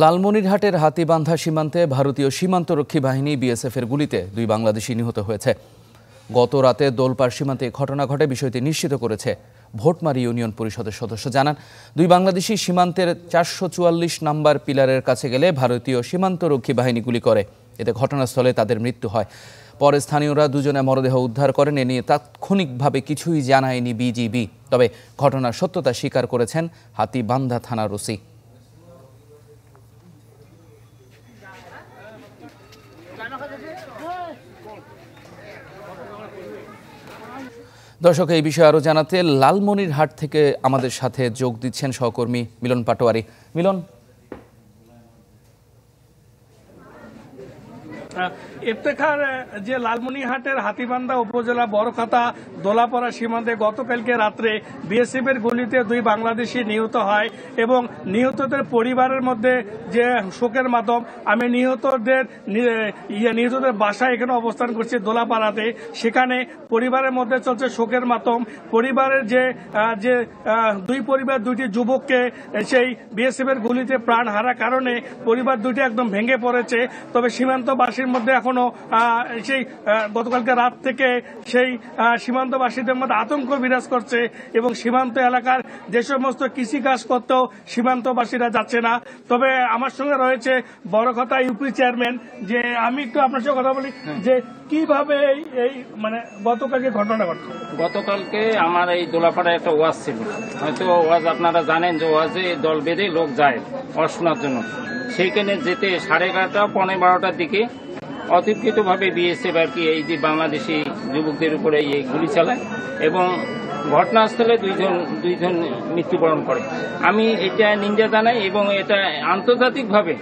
লালমনিরহাটের হাতিবান্ধা সীমান্তে ভারতীয় সীমান্তরক্ষী বাহিনী বিএসএফের গুলিতে 2 বাংলাদেশি নিহত হয়েছে। গত রাতে দোলপাড় সীমান্তে ঘটনা ঘটে, বিষয়টি নিশ্চিত করেছে ভোটমারি ইউনিয়ন পরিষদের সদস্য জানান। 2 বাংলাদেশি সীমান্তের 444 নম্বর পিলারের কাছে গেলে ভারতীয় সীমান্তরক্ষী বাহিনী গুলি করে, এতে ঘটনাস্থলে তাদের মৃত্যু হয়। পরে স্থানীয়রা দুজনে মরদেহ উদ্ধার করেন। এ নিয়ে তাৎক্ষণিকভাবে কিছুই জানায়নি বিজিবি। তবে ঘটনার সত্যতা স্বীকার করেছেন হাতিবান্ধা থানার ওসি। দর্শক, এই বিষয়ে আরো জানাতে লালমনিরহাট থেকে আমাদের সাথে যোগ দিচ্ছেন সহকর্মী মিলন পাটোয়ারি। মিলন, ইফতেখার, যে লালমনিরহাটের হাতিবান্ধা উপজেলা বড়খাতা দোলাপাড়া সীমান্তে গতকালকে রাত্রে বিএসএফ এর গুলিতে 2 বাংলাদেশি নিহত হয় এবং নিহতদের পরিবারের মধ্যে যে শোকের মাধ্যম। আমি নিহতদের বাসায় এখানে অবস্থান করছি দোলাপাড়াতে, সেখানে পরিবারের মধ্যে চলছে শোকের মাধ্যম। পরিবারের যে 2 পরিবার 2টি যুবককে সেই বিএসএফ এর গুলিতে প্রাণ হারার কারণে পরিবার 2টি একদম ভেঙে পড়েছে। তবে সীমান্তবাসীর মধ্যে এখনো সেই গতকালকে রাত থেকে সেই সীমান্তবাসীদের মধ্যে আতঙ্ক বিরাজ করছে এবং সীমান্ত এলাকার যে সমস্ত কৃষিকাজ করতেও সীমান্তবাসীরা যাচ্ছে না। তবে আমার সঙ্গে রয়েছে বড়খাতা ইউপি চেয়ারম্যান। যে আমি একটু আপনার সঙ্গে কথা বলি যে কিভাবে এই মানে গতকালকে ঘটনা ঘটল। গতকালকে আমার এই দোলাপাড়ায় একটা ওয়াজ ছিল, হয়তো ওয়াজ আপনারা জানেন যে ওয়াজে দল বেঁধে লোক যায় ওয়াজ শোনার জন্য। সেইখানে যেতে 11:30 পৌনে 12টার দিকে অতর্কিতভাবে বিএসএফ আর কি এই যে বাংলাদেশি যুবকদের উপরে এই গুলি চালায় এবং ঘটনাস্থলে দুইজন মৃত্যুবরণ করে। আমি এটা নিন্দা জানাই এবং এটা আন্তর্জাতিকভাবে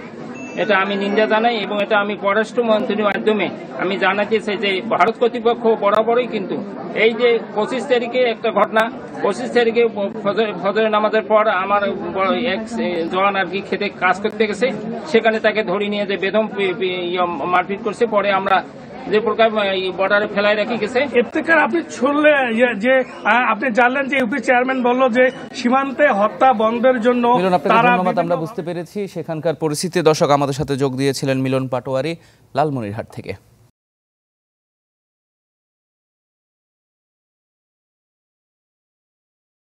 এটা আমি নিন্দা জানাই এবং এটা আমি পররাষ্ট্রমন্ত্রীর মাধ্যমে আমি জানাতে চাই যে ভারত কর্তৃপক্ষ বরাবরই কিন্তু এই যে 25 তারিখে একটা ঘটনা, 25 তারিখে ফজরের নামাজের পর আমার এক জওয়ান আর কি খেতে কাজ করতে গেছে, সেখানে তাকে ধরে নিয়ে যে বেদম মারপিট করছে। পরে আমরা যে প্রকার বর্ডারে ফেলাই রাখি গেছে। ইফতেখার, আপনি শুনলেন যে আপনি জানলেন যে ইউপি চেয়ারম্যান বলল যে সীমান্তে হত্যা বন্ধের জন্য ধন্যবাদ। আমরা বুঝতে পেরেছি সেখানকার পরিস্থিতি। দর্শক, আমাদের সাথে যোগ দিয়েছিলেন মিলন পাটোয়ারি লালমনিরহাট থেকে।